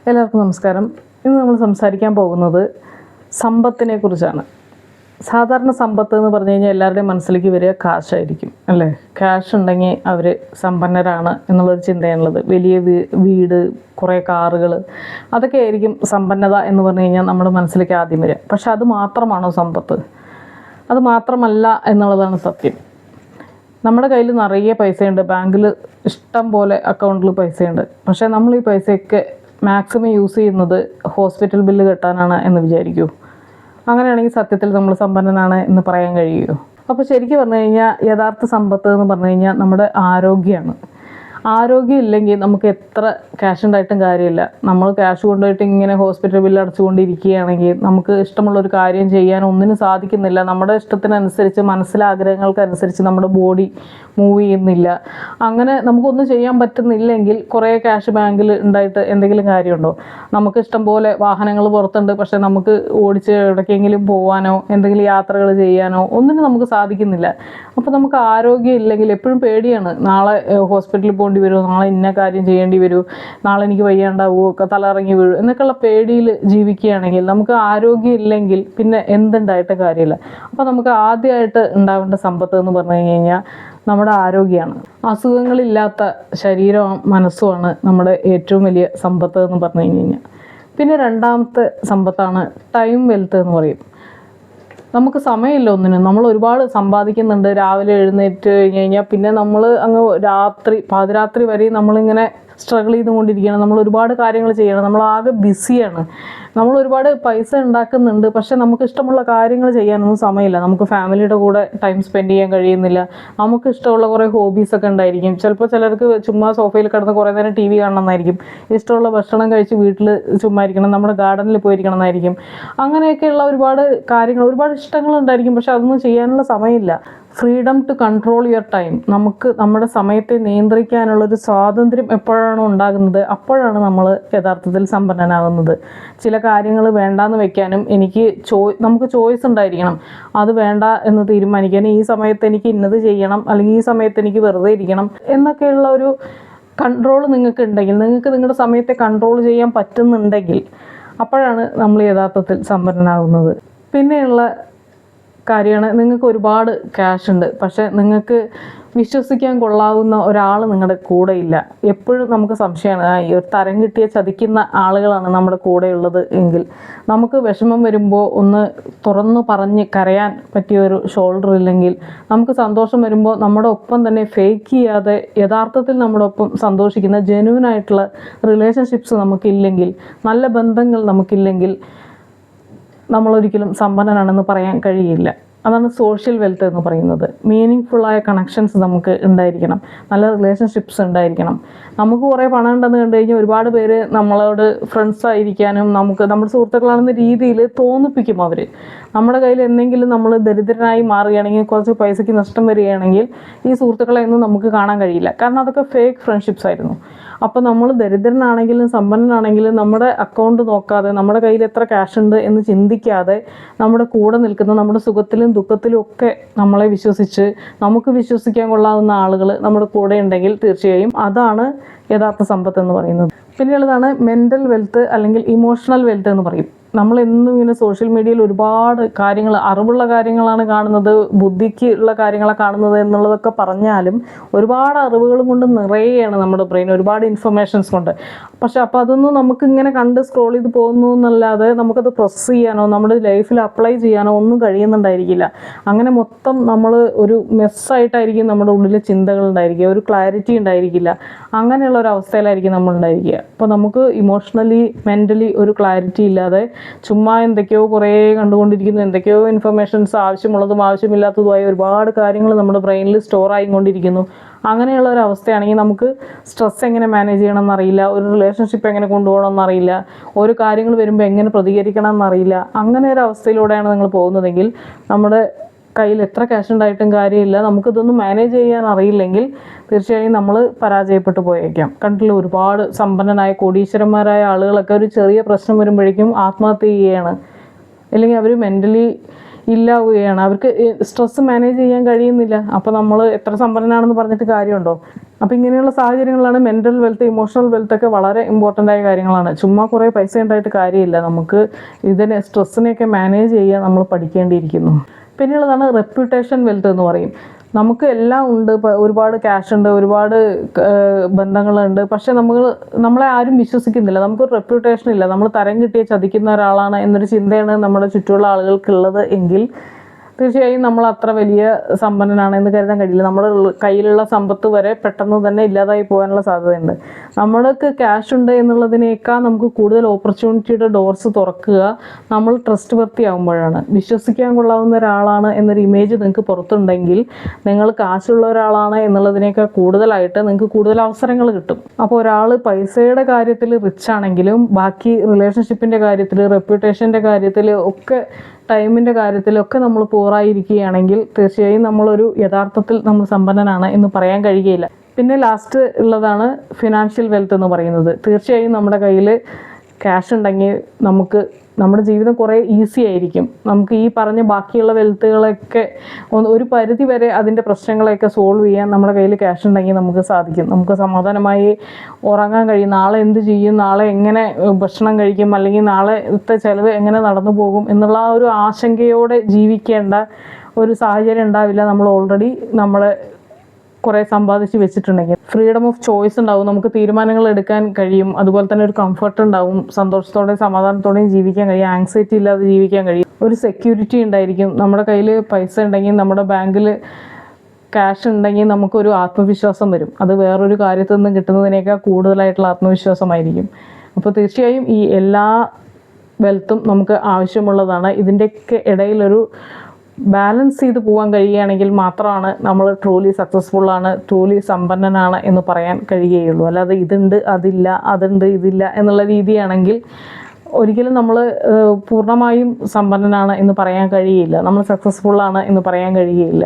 എല്ലാവർക്കും നമസ്കാരം. ഇന്ന് നമ്മൾ സംസാരിക്കാൻ പോകുന്നത് സമ്പത്തിനെ കുറിച്ചാണ്. സാധാരണ സമ്പത്ത് എന്ന് പറഞ്ഞു കഴിഞ്ഞാൽ എല്ലാവരുടെയും മനസ്സിലേക്ക് വരിക കാശായിരിക്കും, അല്ലേ? ക്യാഷ് ഉണ്ടെങ്കിൽ അവർ സമ്പന്നരാണ് എന്നുള്ളൊരു ചിന്തയാണുള്ളത്. വലിയ വീട്, കുറേ കാറുകൾ, അതൊക്കെ ആയിരിക്കും സമ്പന്നത എന്ന് പറഞ്ഞു കഴിഞ്ഞാൽ നമ്മുടെ മനസ്സിലേക്ക് ആദ്യം വരിക. പക്ഷെ അത് മാത്രമാണോ സമ്പത്ത്? അത് മാത്രമല്ല എന്നുള്ളതാണ് സത്യം. നമ്മുടെ കയ്യിൽ നിറയെ പൈസയുണ്ട്, ബാങ്കിൽ ഇഷ്ടം പോലെ അക്കൗണ്ടിൽ പൈസയുണ്ട്. പക്ഷേ നമ്മൾ ഈ പൈസയൊക്കെ മാക്സിമം യൂസ് ചെയ്യുന്നത് ഹോസ്പിറ്റൽ ബില്ല് കെട്ടാനാണ് എന്ന് വിചാരിക്കൂ. അങ്ങനെയാണെങ്കിൽ സത്യത്തിൽ നമ്മൾ സമ്പന്നനാണ് എന്ന് പറയാൻ കഴിയുമോ? അപ്പോൾ ശരിക്കും പറഞ്ഞു കഴിഞ്ഞാൽ യഥാർത്ഥ സമ്പത്ത് എന്ന് പറഞ്ഞു കഴിഞ്ഞാൽ നമ്മുടെ ആരോഗ്യമാണ്. ആരോഗ്യം ഇല്ലെങ്കിൽ നമുക്ക് എത്ര ക്യാഷ് ഉണ്ടായിട്ടും കാര്യമില്ല. നമ്മൾ ക്യാഷ് കൊണ്ടുപോയിട്ട് ഇങ്ങനെ ഹോസ്പിറ്റൽ ബില്ല് അടച്ചുകൊണ്ടിരിക്കുകയാണെങ്കിൽ നമുക്ക് ഇഷ്ടമുള്ളൊരു കാര്യം ചെയ്യാൻ ഒന്നിനും സാധിക്കുന്നില്ല. നമ്മുടെ ഇഷ്ടത്തിനനുസരിച്ച്, മനസ്സിലെ ആഗ്രഹങ്ങൾക്കനുസരിച്ച് നമ്മുടെ ബോഡി മൂവ് ചെയ്യുന്നില്ല. അങ്ങനെ നമുക്കൊന്നും ചെയ്യാൻ പറ്റുന്നില്ലെങ്കിൽ കുറേ ക്യാഷ് ബാങ്കിൽ ഉണ്ടായിട്ട് എന്തെങ്കിലും കാര്യമുണ്ടോ? നമുക്ക് ഇഷ്ടം പോലെ വാഹനങ്ങൾ പുറത്തുണ്ട്, പക്ഷേ നമുക്ക് ഓടിച്ച് എവിടേക്കെങ്കിലും പോകാനോ എന്തെങ്കിലും യാത്രകൾ ചെയ്യാനോ ഒന്നിനും നമുക്ക് സാധിക്കുന്നില്ല. അപ്പോൾ നമുക്ക് ആരോഗ്യം ഇല്ലെങ്കിൽ എപ്പോഴും പേടിയാണ്. നാളെ ഹോസ്പിറ്റലിൽ പോകേണ്ടി വരുമോ, നാളെ ഇന്ന കാര്യം ചെയ്യേണ്ടി വരുമോ, നാളെ എനിക്ക് വയ്യാണ്ടാവുമോ, ഒക്കെ തലയിറങ്ങി വീഴും എന്നൊക്കെയുള്ള പേടിയിൽ ജീവിക്കുകയാണെങ്കിൽ നമുക്ക് ആരോഗ്യം ഇല്ലെങ്കിൽ പിന്നെ എന്തുണ്ടായിട്ട് കാര്യമില്ല. അപ്പോൾ നമുക്ക് ആദ്യമായിട്ട് ഉണ്ടാവേണ്ട സമ്പത്ത് എന്ന് പറഞ്ഞു കഴിഞ്ഞാൽ നമ്മുടെ ആരോഗ്യമാണ്. അസുഖങ്ങളില്ലാത്ത ശരീരവും മനസ്സുമാണ് നമ്മുടെ ഏറ്റവും വലിയ സമ്പത്ത് എന്ന് പറഞ്ഞു കഴിഞ്ഞാൽ. പിന്നെ രണ്ടാമത്തെ സമ്പത്താണ് ടൈം വെൽത്ത് എന്ന് പറയും. നമുക്ക് സമയമില്ല ഒന്നിനും. നമ്മൾ ഒരുപാട് സമ്പാദിക്കുന്നുണ്ട്. രാവിലെ എഴുന്നേറ്റ് കഴിഞ്ഞാൽ പിന്നെ നമ്മൾ അങ്ങ് പാതിരാത്രി വരെ നമ്മളിങ്ങനെ സ്ട്രഗിൾ ചെയ്തുകൊണ്ടിരിക്കുകയാണ്. നമ്മൾ ഒരുപാട് കാര്യങ്ങൾ ചെയ്യണം. നമ്മളാകെ ബിസിയാണ്. നമ്മൾ ഒരുപാട് പൈസ ഉണ്ടാക്കുന്നുണ്ട്, പക്ഷെ നമുക്ക് ഇഷ്ടമുള്ള കാര്യങ്ങൾ ചെയ്യാനൊന്നും സമയമില്ല. നമുക്ക് ഫാമിലിയുടെ കൂടെ ടൈം സ്പെൻഡ് ചെയ്യാൻ കഴിയുന്നില്ല. നമുക്ക് ഇഷ്ടമുള്ള കുറേ ഹോബീസൊക്കെ ഉണ്ടായിരിക്കും. ചിലപ്പോൾ ചിലർക്ക് ചുമ്മാ സോഫയിൽ കിടന്ന് കുറേ നേരം TV കാണണമെന്നായിരിക്കും. ഇഷ്ടമുള്ള ഭക്ഷണം കഴിച്ച് വീട്ടിൽ ചുമ്മാ ഇരിക്കണം, നമ്മുടെ ഗാർഡനിൽ പോയിരിക്കണം എന്നായിരിക്കും. അങ്ങനെയൊക്കെയുള്ള ഒരുപാട് കാര്യങ്ങൾ, ഒരുപാട് ഇഷ്ടങ്ങളുണ്ടായിരിക്കും, പക്ഷെ അതൊന്നും ചെയ്യാനുള്ള സമയമില്ല. Freedom to control your time. നമുക്ക് നമ്മുടെ സമയത്തെ നിയന്ത്രിക്കാനുള്ളൊരു സ്വാതന്ത്ര്യം എപ്പോഴാണോ ഉണ്ടാകുന്നത് അപ്പോഴാണ് നമ്മൾ യഥാർത്ഥത്തിൽ സമ്പന്നനാകുന്നത്. ചില കാര്യങ്ങൾ വേണ്ടാന്ന് വെക്കാനും നമുക്ക് ചോയ്സ് ഉണ്ടായിരിക്കണം. അത് വേണ്ട എന്ന് തീരുമാനിക്കാനും, ഈ സമയത്ത് എനിക്ക് ഇന്നത് ചെയ്യണം അല്ലെങ്കിൽ ഈ സമയത്ത് എനിക്ക് വെറുതെ ഇരിക്കണം എന്നൊക്കെയുള്ള ഒരു കൺട്രോൾ നിങ്ങൾക്ക് ഉണ്ടെങ്കിൽ, നിങ്ങൾക്ക് നിങ്ങളുടെ സമയത്തെ കൺട്രോൾ ചെയ്യാൻ പറ്റുന്നുണ്ടെങ്കിൽ അപ്പോഴാണ് നമ്മൾ യഥാർത്ഥത്തിൽ സമ്പന്നനാകുന്നത്. പിന്നെയുള്ള കാര്യമാണ്, നിങ്ങൾക്ക് ഒരുപാട് ക്യാഷ് ഉണ്ട്, പക്ഷെ നിങ്ങൾക്ക് വിശ്വസിക്കാൻ കൊള്ളാവുന്ന ഒരാൾ നിങ്ങളുടെ കൂടെ ഇല്ല. എപ്പോഴും നമുക്ക് സംശയമാണ്, ഈ ഒരു തരം കിട്ടിയ ചതിക്കുന്ന ആളുകളാണ് നമ്മുടെ കൂടെയുള്ളത് എങ്കിൽ. നമുക്ക് വിഷമം വരുമ്പോൾ ഒന്ന് തുറന്നു പറഞ്ഞ് കരയാൻ പറ്റിയ ഒരു ഷോൾഡർ ഇല്ലെങ്കിൽ, നമുക്ക് സന്തോഷം വരുമ്പോൾ നമ്മുടെ ഒപ്പം തന്നെ ഫേക്ക് ചെയ്യാതെ യഥാർത്ഥത്തിൽ നമ്മുടെ ഒപ്പം സന്തോഷിക്കുന്ന ജെന്യുവനായിട്ടുള്ള റിലേഷൻഷിപ്സ് നമുക്കില്ലെങ്കിൽ, നല്ല ബന്ധങ്ങൾ നമുക്കില്ലെങ്കിൽ നമ്മളൊരിക്കലും സമ്പന്നനാണെന്ന് പറയാൻ കഴിയില്ല. അതാണ് സോഷ്യൽ വെൽത്ത് എന്ന് പറയുന്നത്. മീനിങ് ഫുള്ളായ കണക്ഷൻസ് നമുക്ക് ഉണ്ടായിരിക്കണം, നല്ല റിലേഷൻഷിപ്സ് ഉണ്ടായിരിക്കണം. നമുക്ക് കുറേ പണം ഉണ്ടെന്ന് കണ്ടു കഴിഞ്ഞാൽ ഒരുപാട് പേര് നമ്മളോട് ഫ്രണ്ട്സ് ആയിരിക്കാനും നമ്മുടെ സുഹൃത്തുക്കളാണെന്ന രീതിയിൽ തോന്നിപ്പിക്കും അവർ. നമ്മുടെ കയ്യിൽ എന്തെങ്കിലും നമ്മൾ ദരിദ്രനായി മാറുകയാണെങ്കിൽ, കുറച്ച് പൈസയ്ക്ക് നഷ്ടം വരികയാണെങ്കിൽ ഈ സുഹൃത്തുക്കളെ ഒന്നും നമുക്ക് കാണാൻ കഴിയില്ല. കാരണം അതൊക്കെ ഫേക്ക് ഫ്രണ്ട്ഷിപ്സ് ആയിരുന്നു. അപ്പോൾ നമ്മൾ ദരിദ്രനാണെങ്കിലും സമ്പന്നനാണെങ്കിലും നമ്മുടെ അക്കൗണ്ട് നോക്കാതെ, നമ്മുടെ കയ്യിൽ എത്ര ക്യാഷ് ഉണ്ട് എന്ന് ചിന്തിക്കാതെ, നമ്മുടെ കൂടെ നിൽക്കുന്ന, നമ്മുടെ സുഖത്തിലും ദുഃഖത്തിലും ഒക്കെ നമ്മളെ വിശ്വസിച്ച് നമുക്ക് വിശ്വസിക്കാൻ കൊള്ളാവുന്ന ആളുകൾ നമ്മുടെ കൂടെ ഉണ്ടെങ്കിൽ തീർച്ചയായും അതാണ് യഥാർത്ഥ സമ്പത്ത് എന്ന് പറയുന്നത്. പിന്നെയുള്ളതാണ് മെൻ്റൽ വെൽത്ത് അല്ലെങ്കിൽ ഇമോഷണൽ വെൽത്ത് എന്ന് പറയും. നമ്മളെന്നും ഇങ്ങനെ സോഷ്യൽ മീഡിയയിൽ ഒരുപാട് കാര്യങ്ങൾ, അറിവുള്ള കാര്യങ്ങളാണ് കാണുന്നത്, ബുദ്ധിക്ക് ഉള്ള കാര്യങ്ങളാണ് കാണുന്നത് എന്നുള്ളതൊക്കെ പറഞ്ഞാലും ഒരുപാട് അറിവുകളും കൊണ്ട് നിറയുകയാണ് നമ്മുടെ ബ്രെയിൻ, ഒരുപാട് ഇൻഫർമേഷൻസ് കൊണ്ട്. പക്ഷെ അപ്പോൾ അതൊന്നും നമുക്കിങ്ങനെ കണ്ട് സ്ക്രോൾ ചെയ്ത് പോകുന്നു എന്നല്ലാതെ നമുക്കത് പ്രോസസ്സ് ചെയ്യാനോ നമ്മുടെ ലൈഫിൽ അപ്ലൈ ചെയ്യാനോ ഒന്നും കഴിയുന്നുണ്ടായിരിക്കില്ല. അങ്ങനെ മൊത്തം നമ്മൾ ഒരു മെസ്സായിട്ടായിരിക്കും നമ്മുടെ ഉള്ളിൽ ചിന്തകൾ ഉണ്ടായിരിക്കുക, ഒരു ക്ലാരിറ്റി ഉണ്ടായിരിക്കില്ല. അങ്ങനെയുള്ള ഒരു അവസ്ഥയിലായിരിക്കും നമ്മൾ ഉണ്ടായിരിക്കുക. അപ്പോൾ നമുക്ക് ഇമോഷണലി മെൻ്റലി ഒരു ക്ലാരിറ്റി ഇല്ലാതെ ചുമ്മാ എന്തൊക്കെയോ കുറേ കണ്ടുകൊണ്ടിരിക്കുന്നു, എന്തൊക്കെയോ ഇൻഫർമേഷൻസ്, ആവശ്യമുള്ളതും ആവശ്യമില്ലാത്തതുമായ ഒരുപാട് കാര്യങ്ങൾ നമ്മുടെ ബ്രെയിനിൽ സ്റ്റോർ ആയിക്കൊണ്ടിരിക്കുന്നു. അങ്ങനെയുള്ള ഒരു അവസ്ഥയാണെങ്കിൽ നമുക്ക് സ്ട്രെസ് എങ്ങനെ മാനേജ് ചെയ്യണം എന്നറിയില്ല, ഒരു റിലേഷൻഷിപ്പ് എങ്ങനെ കൊണ്ടുപോകണം എന്നറിയില്ല, ഓരോ കാര്യങ്ങൾ വരുമ്പോൾ എങ്ങനെ പ്രതികരിക്കണം എന്നറിയില്ല. അങ്ങനെ ഒരു അവസ്ഥയിലൂടെയാണ് നിങ്ങൾ പോകുന്നതെങ്കിൽ നമ്മുടെ കയ്യിൽ എത്ര ക്യാഷ് ഉണ്ടായിട്ടും കാര്യമില്ല. നമുക്കിതൊന്നും മാനേജ് ചെയ്യാൻ അറിയില്ലെങ്കിൽ തീർച്ചയായും നമ്മൾ പരാജയപ്പെട്ടു പോയേക്കാം. കണ്ടില്ല, ഒരുപാട് സമ്പന്നനായ കോടീശ്വരന്മാരായ ആളുകളൊക്കെ ഒരു ചെറിയ പ്രശ്നം വരുമ്പോഴേക്കും ആത്മഹത്യ ചെയ്യുകയാണ്, അല്ലെങ്കിൽ അവർ മെൻ്റലി ഇല്ലാവുകയാണ്. അവർക്ക് സ്ട്രെസ് മാനേജ് ചെയ്യാൻ കഴിയുന്നില്ല. അപ്പോൾ നമ്മൾ എത്ര സമ്പന്നനാണെന്ന് പറഞ്ഞിട്ട് കാര്യമുണ്ടോ? അപ്പോൾ ഇങ്ങനെയുള്ള സാഹചര്യങ്ങളാണ് മെൻ്റൽ വെൽത്ത്, ഇമോഷണൽ വെൽത്ത് ഒക്കെ വളരെ ഇമ്പോർട്ടൻ്റ് ആയ കാര്യങ്ങളാണ്. ചുമ്മാ കുറേ പൈസ ഉണ്ടായിട്ട് കാര്യമില്ല. നമുക്ക് ഇതിനെ സ്ട്രെസ്സിനെയൊക്കെ മാനേജ് ചെയ്യാൻ നമ്മൾ പഠിക്കേണ്ടിയിരിക്കുന്നു. പിന്നെയുള്ളതാണ് റെപ്യൂട്ടേഷൻ വെൽത്ത് എന്ന് പറയും. നമുക്ക് എല്ലാം ഉണ്ട്, ഒരുപാട് ക്യാഷ് ഉണ്ട്, ഒരുപാട് ബന്ധങ്ങളുണ്ട്, പക്ഷെ നമ്മളെ ആരും വിശ്വസിക്കുന്നില്ല. നമുക്കൊരു റെപ്യൂട്ടേഷൻ ഇല്ല. നമ്മൾ തരം കിട്ടിയ ചതിക്കുന്ന ഒരാളാണ് എന്നൊരു ചിന്തയാണ് നമ്മുടെ ചുറ്റുമുള്ള ആളുകൾക്കുള്ളത് എങ്കിൽ തീർച്ചയായും നമ്മൾ അത്ര വലിയ സമ്പന്നനാണ് എന്ന് കരുതാൻ കഴിയില്ല. നമ്മുടെ കയ്യിലുള്ള സമ്പത്ത് വരെ പെട്ടെന്ന് തന്നെ ഇല്ലാതായി പോകാനുള്ള സാധ്യതയുണ്ട്. നമ്മൾക്ക് ക്യാഷ് ഉണ്ട് എന്നുള്ളതിനേക്കാൾ നമുക്ക് കൂടുതൽ ഓപ്പർച്യൂണിറ്റിയുടെ ഡോർസ് തുറക്കുക നമ്മൾ ട്രസ്റ്റ് വർത്തി ആകുമ്പോഴാണ്. വിശ്വസിക്കാൻ കൊള്ളാവുന്ന ഒരാളാണ് എന്നൊരു ഇമേജ് നിങ്ങൾക്ക് പുറത്തുണ്ടെങ്കിൽ നിങ്ങൾ കാശുള്ള ഒരാളാണ് എന്നുള്ളതിനേക്കാൾ കൂടുതലായിട്ട് നിങ്ങൾക്ക് കൂടുതൽ അവസരങ്ങൾ കിട്ടും. അപ്പോൾ ഒരാൾ പൈസയുടെ കാര്യത്തിൽ റിച്ച് ആണെങ്കിലും ബാക്കി റിലേഷൻഷിപ്പിൻ്റെ കാര്യത്തിൽ, റെപ്യൂട്ടേഷൻ്റെ കാര്യത്തിൽ ഒക്കെ, ടൈമിൻ്റെ കാര്യത്തിലൊക്കെ നമ്മൾ പോറായിരിക്കുകയാണെങ്കിൽ തീർച്ചയായും യഥാർത്ഥത്തിൽ നമ്മൾ സമ്പന്നനാണ് എന്ന് പറയാൻ കഴിയുകയില്ല. പിന്നെ ലാസ്റ്റ് ഉള്ളതാണ് ഫിനാൻഷ്യൽ വെൽത്ത് എന്ന് പറയുന്നത്. തീർച്ചയായും നമ്മുടെ കയ്യിൽ ക്യാഷ് ഉണ്ടെങ്കിൽ നമ്മുടെ ജീവിതം കുറേ ഈസി ആയിരിക്കും. നമുക്ക് ഈ പറഞ്ഞ ബാക്കിയുള്ള വെൽത്തുകളൊക്കെ ഒരു പരിധി വരെ അതിൻ്റെ പ്രശ്നങ്ങളെയൊക്കെ സോൾവ് ചെയ്യാൻ നമ്മുടെ കയ്യിൽ ക്യാഷ് ഉണ്ടെങ്കിൽ നമുക്ക് സാധിക്കും. നമുക്ക് സമാധാനമായി ഉറങ്ങാൻ കഴിയും. നാളെ എന്ത് ചെയ്യും, നാളെ എങ്ങനെ ഭക്ഷണം കഴിക്കും, അല്ലെങ്കിൽ നാളത്തെ ചിലവ് എങ്ങനെ നടന്നു പോകും എന്നുള്ള ആ ഒരു ആശങ്കയോടെ ജീവിക്കേണ്ട ഒരു സാഹചര്യം ഉണ്ടാവില്ല. നമ്മൾ ഓൾറെഡി കുറേ സമ്പാദിച്ച് വെച്ചിട്ടുണ്ടെങ്കിൽ ഫ്രീഡം ഓഫ് ചോയ്സ് ഉണ്ടാവും. നമുക്ക് തീരുമാനങ്ങൾ എടുക്കാൻ കഴിയും. അതുപോലെ തന്നെ ഒരു കംഫർട്ട് ഉണ്ടാവും. സന്തോഷത്തോടെയും സമാധാനത്തോടെയും ജീവിക്കാൻ കഴിയും. ആങ്സൈറ്റി ഇല്ലാതെ ജീവിക്കാൻ കഴിയും. ഒരു സെക്യൂരിറ്റി ഉണ്ടായിരിക്കും. നമ്മുടെ കയ്യിൽ പൈസ ഉണ്ടെങ്കിൽ, നമ്മുടെ ബാങ്കിൽ ക്യാഷ് ഉണ്ടെങ്കിൽ നമുക്കൊരു ആത്മവിശ്വാസം വരും. അത് വേറൊരു കാര്യത്തിൽ നിന്ന് കിട്ടുന്നതിനേക്കാൾ കൂടുതലായിട്ടുള്ള ആത്മവിശ്വാസമായിരിക്കും. അപ്പോൾ തീർച്ചയായും ഈ എല്ലാ വെൽത്തും നമുക്ക് ആവശ്യമുള്ളതാണ്. ഇതിൻ്റെയൊക്കെ ഇടയിലൊരു ബാലൻസ് ചെയ്ത് പോകാൻ കഴിയുകയാണെങ്കിൽ മാത്രമാണ് നമ്മൾ ട്രൂലി സക്സസ്ഫുള്ളാണ്, ട്രൂലി സമ്പന്നനാണ് എന്ന് പറയാൻ കഴിയുകയുള്ളൂ. അല്ലാതെ ഇതുണ്ട് അതില്ല, അതുണ്ട് ഇതില്ല എന്നുള്ള രീതിയാണെങ്കിൽ ഒരിക്കലും നമ്മൾ പൂർണ്ണമായും സമ്പന്നനാണ് എന്ന് പറയാൻ കഴിയില്ല. നമ്മൾ സക്സസ്ഫുള്ളാണ് എന്ന് പറയാൻ കഴിയുകയില്ല.